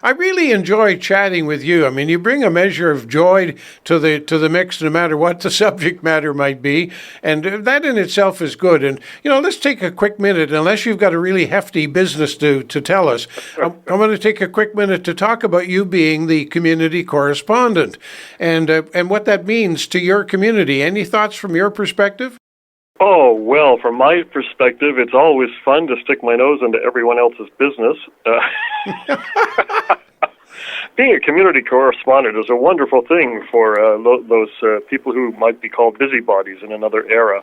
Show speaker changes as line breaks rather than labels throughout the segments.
I really enjoy chatting with you. I mean, you bring a measure of joy to the mix, no matter what the subject matter might be, and that in itself is good. And let's take a quick minute, unless you've got a really hefty business to tell us. I'm going to take a quick minute to talk about you being the community correspondent, and what that means to your community. Any thoughts from your perspective?
Oh, well, from my perspective, it's always fun to stick my nose into everyone else's business. Being a community correspondent is a wonderful thing for those people who might be called busybodies in another era.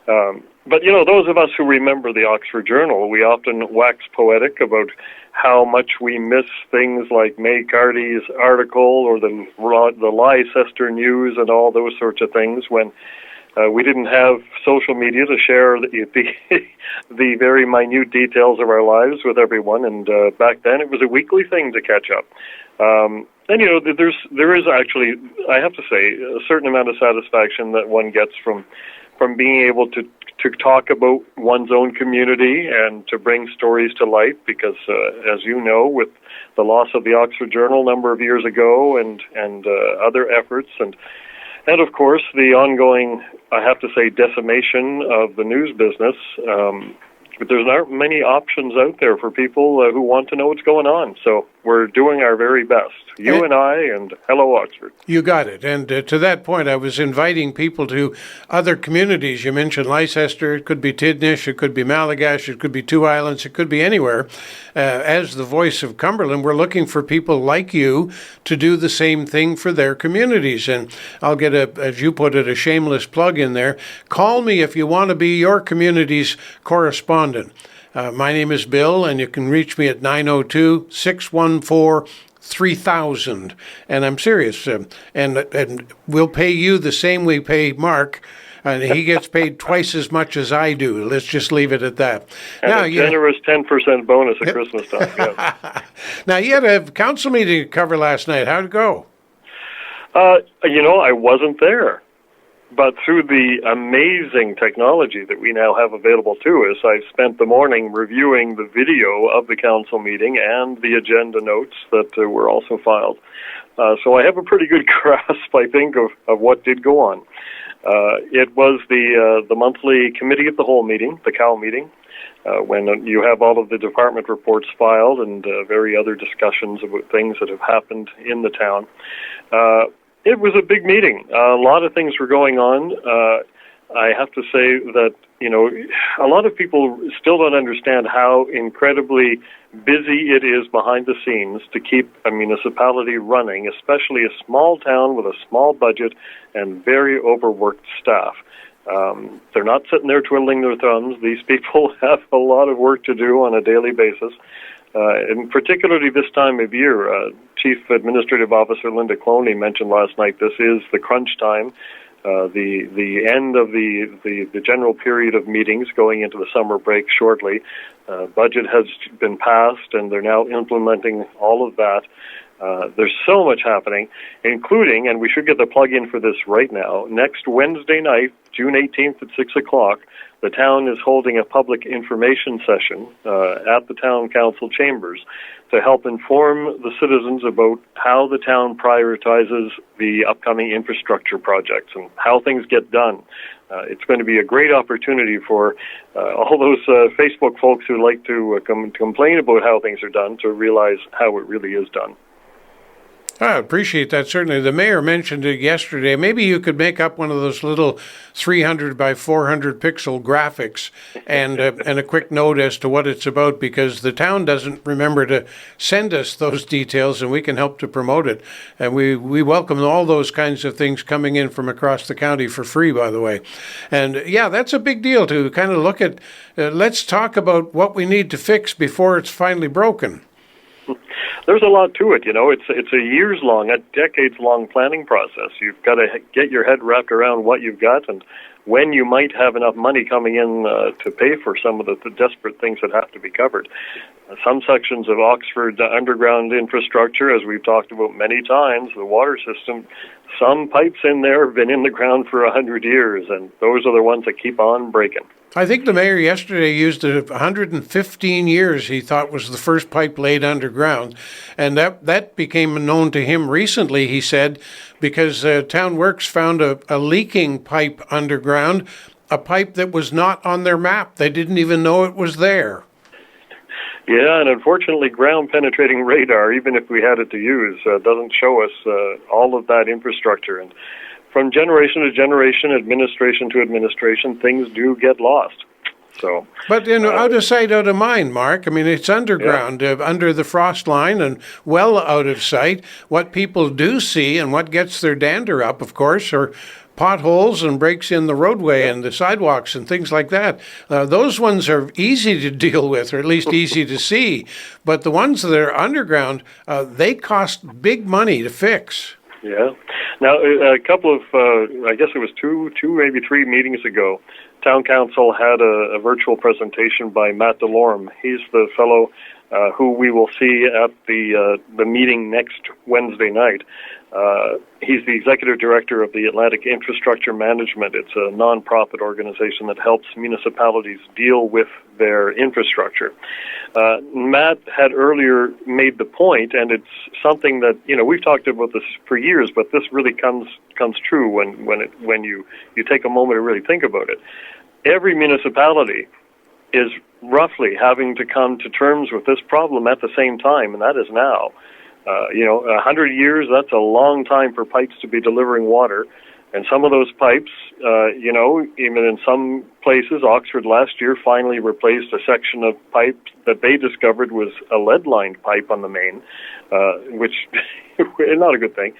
But, those of us who remember the Oxford Journal, we often wax poetic about how much we miss things like May Carty's article or the Leicester News and all those sorts of things when we didn't have social media to share the very minute details of our lives with everyone, and back then it was a weekly thing to catch up. And there is actually, I have to say, a certain amount of satisfaction that one gets from being able to talk about one's own community and to bring stories to light, because as you know, with the loss of the Oxford Journal a number of years ago and other efforts and of course, the ongoing, I have to say, decimation of the news business, but there's not many options out there for people who want to know what's going on. So we're doing our very best. You and I, and hello, Oxford.
You got it. And to that point, I was inviting people to other communities. You mentioned Leicester. It could be Tidnish. It could be Malagash. It could be Two Islands. It could be anywhere. As the voice of Cumberland, we're looking for people like you to do the same thing for their communities. And I'll get as you put it, a shameless plug in there. Call me if you want to be your community's correspondent. My name is Bill, and you can reach me at 902-614-3000. And I'm serious. And we'll pay you the same we pay Mark. And he gets paid twice as much as I do. Let's just leave it at that.
And now, a generous 10% bonus at Christmas time. Yeah.
Now, you had a council meeting to cover last night. How'd it go?
I wasn't there. But through the amazing technology that we now have available to us, I've spent the morning reviewing the video of the council meeting and the agenda notes that were also filed. So I have a pretty good grasp, I think, of what did go on. It was the monthly committee of the whole meeting, the COW meeting, when you have all of the department reports filed and very other discussions about things that have happened in the town. It was a big meeting. A lot of things were going on. I have to say that, a lot of people still don't understand how incredibly busy it is behind the scenes to keep a municipality running, especially a small town with a small budget and very overworked staff. They're not sitting there twiddling their thumbs. These people have a lot of work to do on a daily basis. And particularly this time of year, Chief Administrative Officer Linda Cloney mentioned last night this is the crunch time, the end of the general period of meetings going into the summer break shortly. Budget has been passed, and they're now implementing all of that. There's so much happening, including, and we should get the plug in for this right now, next Wednesday night, June 18th at 6 o'clock, the town is holding a public information session at the town council chambers to help inform the citizens about how the town prioritizes the upcoming infrastructure projects and how things get done. It's going to be a great opportunity for all those Facebook folks who like to complain about how things are done to realize how it really is done.
I appreciate that, certainly. The mayor mentioned it yesterday. Maybe you could make up one of those little 300 by 400 pixel graphics and a quick note as to what it's about, because the town doesn't remember to send us those details, and we can help to promote it. And we welcome all those kinds of things coming in from across the county for free, by the way. And yeah, that's a big deal to kind of look at. Let's talk about what we need to fix before it's finally broken.
There's a lot to it, It's a years-long, a decades-long planning process. You've got to get your head wrapped around what you've got and when you might have enough money coming in to pay for some of the desperate things that have to be covered. Some sections of Oxford underground infrastructure, as we've talked about many times, the water system some pipes in there have been in the ground for 100 years, and those are the ones that keep on breaking.
I think the mayor yesterday used 115 years he thought was the first pipe laid underground. And that became known to him recently, he said, because Town Works found a leaking pipe underground, a pipe that was not on their map. They didn't even know it was there.
Yeah, and unfortunately, ground-penetrating radar, even if we had it to use, doesn't show us all of that infrastructure. And from generation to generation, administration to administration, things do get lost. So,
but out of sight, out of mind, Mark. I mean, it's underground, under the frost line, and well out of sight. What people do see and what gets their dander up, of course, are potholes and breaks in the roadway and the sidewalks and things like that. Those ones are easy to deal with, or at least easy to see. But the ones that are underground, they cost big money to fix.
Yeah. Now, a couple of, I guess it was two, maybe 3 meetings ago, Town Council had a virtual presentation by Matt Delorme. He's the fellow who we will see at the meeting next Wednesday night. He's the executive director of the Atlantic Infrastructure Management. It's a nonprofit organization that helps municipalities deal with their infrastructure. Matt had earlier made the point, and it's something that, we've talked about this for years, but this really comes true when you take a moment to really think about it. Every municipality is roughly having to come to terms with this problem at the same time, and that is now. 100 years, that's a long time for pipes to be delivering water. And some of those pipes, even in some places, Oxford last year finally replaced a section of pipe that they discovered was a lead-lined pipe on the main, which is not a good thing.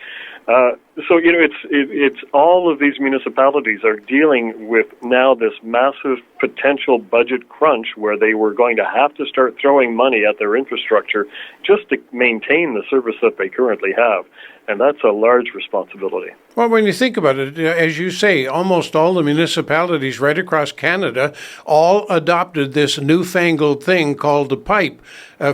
It's all of these municipalities are dealing with now this massive potential budget crunch where they were going to have to start throwing money at their infrastructure just to maintain the service that they currently have. And that's a large responsibility.
Well, when you think about it, as you say, almost all the municipalities right across Canada all adopted this newfangled thing called a pipe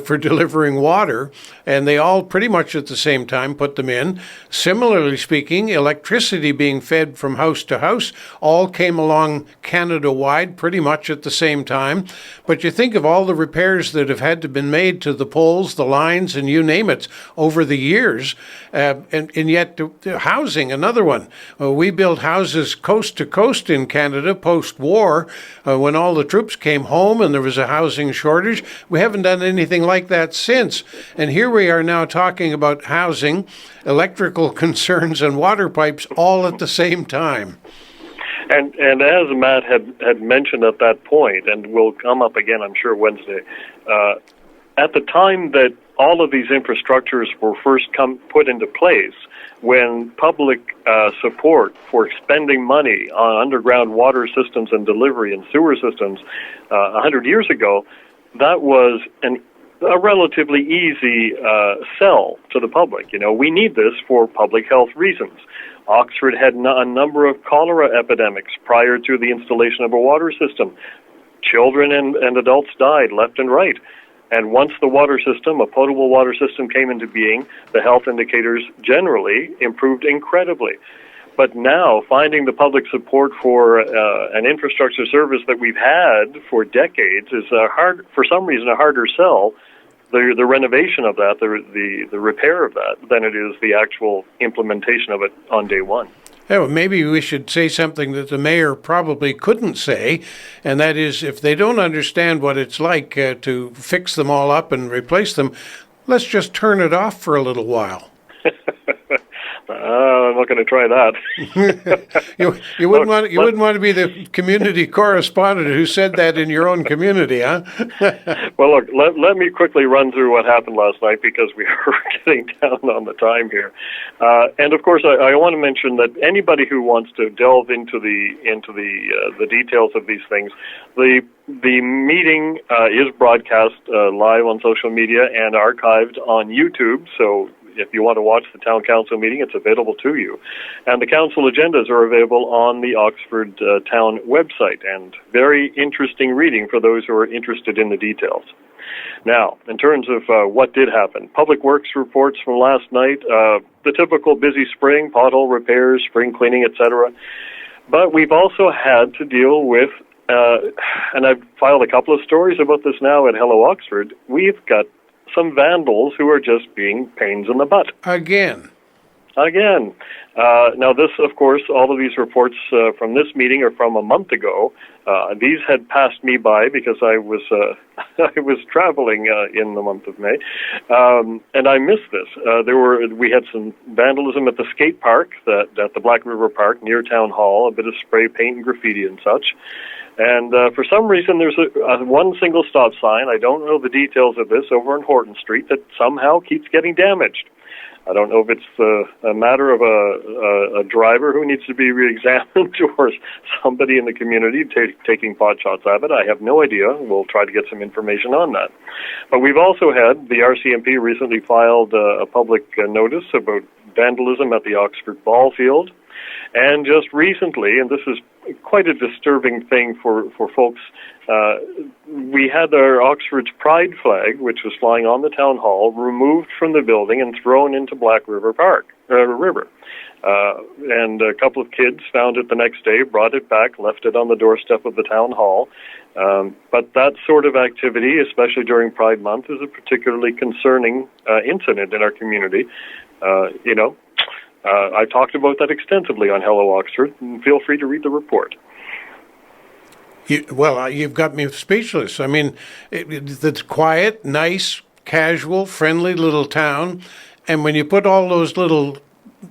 for delivering water, and they all pretty much at the same time put them in. Similarly speaking, electricity being fed from house to house all came along Canada-wide pretty much at the same time. But you think of all the repairs that have had to been made to the poles, the lines, and you name it over the years, and yet housing, another one. We built houses coast to coast in Canada post-war when all the troops came home and there was a housing shortage. We haven't done anything like that since. And here we are now talking about housing, electrical concerns, and water pipes all at the same time.
And as Matt had mentioned at that point, and will come up again, I'm sure, Wednesday, at the time that all of these infrastructures were first put into place, when public support for spending money on underground water systems and delivery and sewer systems 100 years ago, that was a relatively easy sell to the public. We need this for public health reasons. Oxford had a number of cholera epidemics prior to the installation of a water system. Children and adults died left and right. And once the water system, a potable water system, came into being, the health indicators generally improved incredibly. But now, finding the public support for an infrastructure service that we've had for decades is for some reason, a harder sell, the renovation of that, the repair of that, than it is the actual implementation of it on day one.
Yeah, well, maybe we should say something that the mayor probably couldn't say, and that is if they don't understand what it's like to fix them all up and replace them, let's just turn it off for a little while.
I'm not going to try that.
you wouldn't want to be the community correspondent who said that in your own community, huh?
Well, look, let me quickly run through what happened last night because we are getting down on the time here. And of course, I want to mention that anybody who wants to delve into the details of these things, the meeting is broadcast live on social media and archived on YouTube. So if you want to watch the town council meeting, it's available to you. And the council agendas are available on the Oxford town website, and very interesting reading for those who are interested in the details. Now, in terms of what did happen, Public Works reports from last night, the typical busy spring, pothole repairs, spring cleaning, etc. But we've also had to deal with, and I've filed a couple of stories about this now at Hello Oxford, we've got some vandals who are just being pains in the butt.
Again.
Now this, of course, all of these reports from this meeting are from a month ago. These had passed me by because I was I was traveling in the month of May, and I missed this. We had some vandalism at the skate park, at the Black River Park near Town Hall, a bit of spray paint and graffiti and such. And for some reason, there's one single stop sign. I don't know the details of this over on Horton Street that somehow keeps getting damaged. I don't know if it's a matter of a driver who needs to be re-examined or somebody in the community taking pot shots at it. I have no idea. We'll try to get some information on that. But we've also had, the RCMP recently filed a public notice about vandalism at the Oxford ball field. And just recently, and this is quite a disturbing thing for folks, we had our Oxford's Pride flag, which was flying on the town hall, removed from the building and thrown into Black River River. And a couple of kids found it the next day, brought it back, left it on the doorstep of the town hall. But that sort of activity, especially during Pride Month, is a particularly concerning incident in our community. I talked about that extensively on Hello Oxford, and feel free to read the report.
You've got me speechless. I mean, it's quiet, nice, casual, friendly little town, and when you put all those little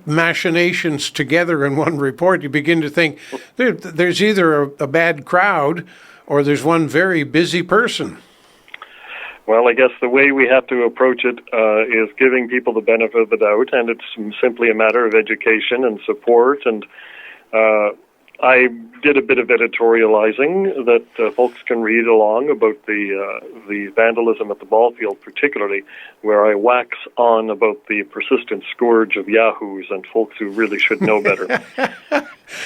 machinations together in one report, you begin to think there's either a bad crowd or there's one very busy person.
Well, I guess the way we have to approach it is giving people the benefit of the doubt, and it's simply a matter of education and support. And I did a bit of editorializing that folks can read along about the vandalism at the ball field, particularly, where I wax on about the persistent scourge of yahoos and folks who really should know better.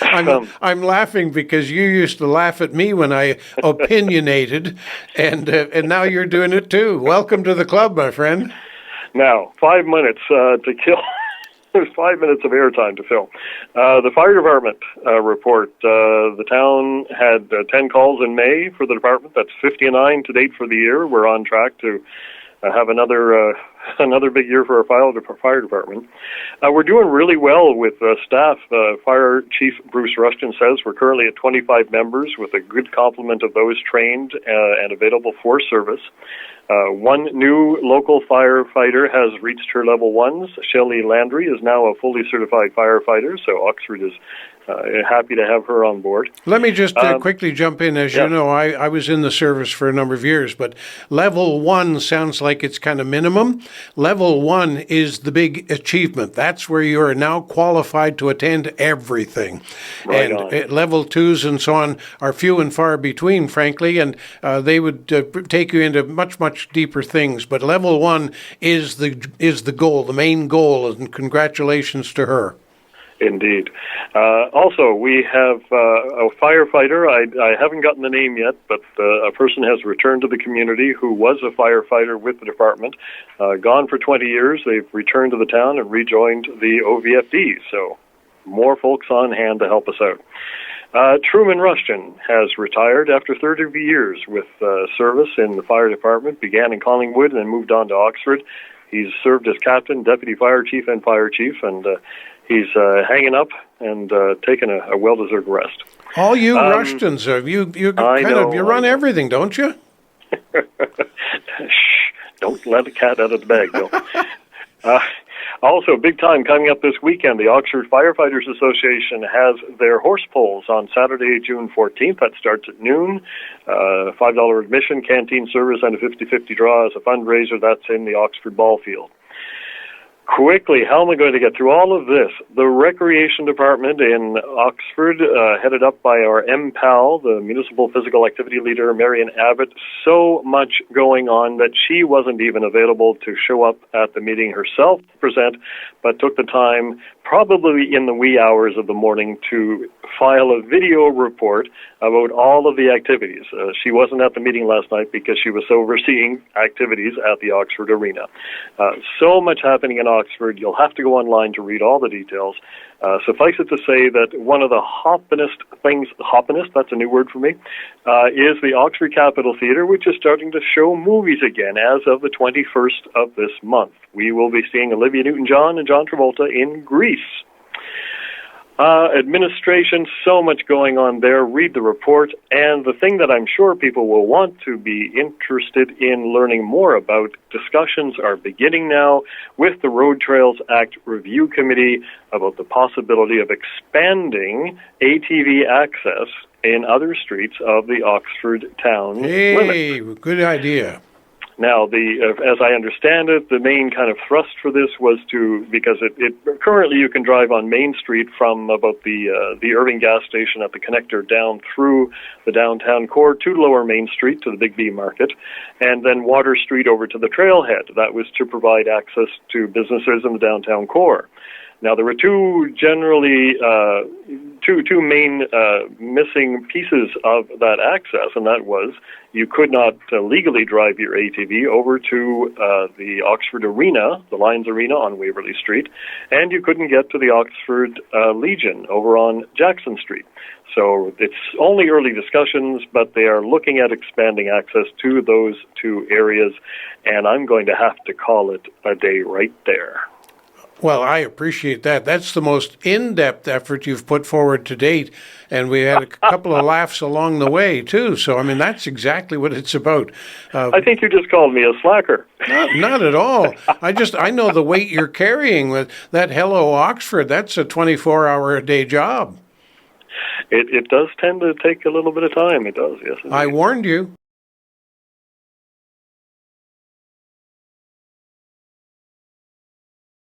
I'm laughing because you used to laugh at me when I opinionated, and now you're doing it too. Welcome to the club, my friend.
Now, 5 minutes to kill. There's 5 minutes of airtime to fill. The fire department report. The town had 10 calls in May for the department. That's 59 to date for the year. We're on track to have another big year for our fire department. We're doing really well with staff. Fire Chief Bruce Rushton says we're currently at 25 members with a good complement of those trained and available for service. One new local firefighter has reached her level 1s. Shelley Landry is now a fully certified firefighter, so Oxford is happy to have her on board.
Let me just quickly jump in. As you know, I was in the service for a number of years, but level 1 sounds like it's kind of minimum. Level 1 is the big achievement. That's where you are now qualified to attend everything.
Right
and
on.
Level 2s and so on are few and far between, frankly, and they would take you into much, much deeper things. But level 1 is the goal, the main goal, and congratulations to her.
Indeed. Also, we have a firefighter. I haven't gotten the name yet, but a person has returned to the community who was a firefighter with the department. Gone for 20 years. They've returned to the town and rejoined the OVFD. So more folks on hand to help us out. Truman Rushton has retired after 30 years with service in the fire department, began in Collingwood and then moved on to Oxford. He's served as captain, deputy fire chief, and fire chief, and he's hanging up and taking a well-deserved rest.
All you Rushtons, you run everything, don't you?
Shh! Don't let the cat out of the bag, Bill. Also, big time coming up this weekend. The Oxford Firefighters Association has their horse polls on Saturday, June 14th. That starts at noon. $5 admission, canteen service, and a 50-50 draw as a fundraiser. That's in the Oxford ball field. Quickly, how am I going to get through all of this? The Recreation Department in Oxford, headed up by our MPAL, the Municipal Physical Activity Leader, Marion Abbott. So much going on that she wasn't even available to show up at the meeting herself to present, but took the time, probably in the wee hours of the morning, to file a video report about all of the activities. She wasn't at the meeting last night because she was overseeing activities at the Oxford Arena. So much happening in Oxford. You'll have to go online to read all the details. Suffice it to say that one of the hoppinest things, that's a new word for me, is the Oxford Capitol Theatre, which is starting to show movies again as of the 21st of this month. We will be seeing Olivia Newton-John and John Travolta in Greece. Administration, so much going on there. Read the report. And the thing that I'm sure people will want to be interested in learning more about, discussions are beginning now with the Road Trails Act Review Committee about the possibility of expanding ATV access in other streets of the Oxford town limits.
Good idea.
Now, as I understand it, the main kind of thrust for this was because currently you can drive on Main Street from about the Irving gas station at the connector down through the downtown core to Lower Main Street to the Big B Market, and then Water Street over to the trailhead. That was to provide access to businesses in the downtown core. Now, there were two main missing pieces of that access, and that was you could not legally drive your ATV over to the Oxford Arena, the Lions Arena on Waverly Street, and you couldn't get to the Oxford Legion over on Jackson Street. So it's only early discussions, but they are looking at expanding access to those two areas, and I'm going to have to call it a day right there.
Well, I appreciate that. That's the most in-depth effort you've put forward to date, and we had a couple of laughs along the way, too. So, I mean, that's exactly what it's about.
I think you just called me a slacker.
Not at all. I know the weight you're carrying with that Hello Oxford. That's a 24-hour-a-day job.
It does tend to take a little bit of time. It does, yes. Indeed.
I warned you.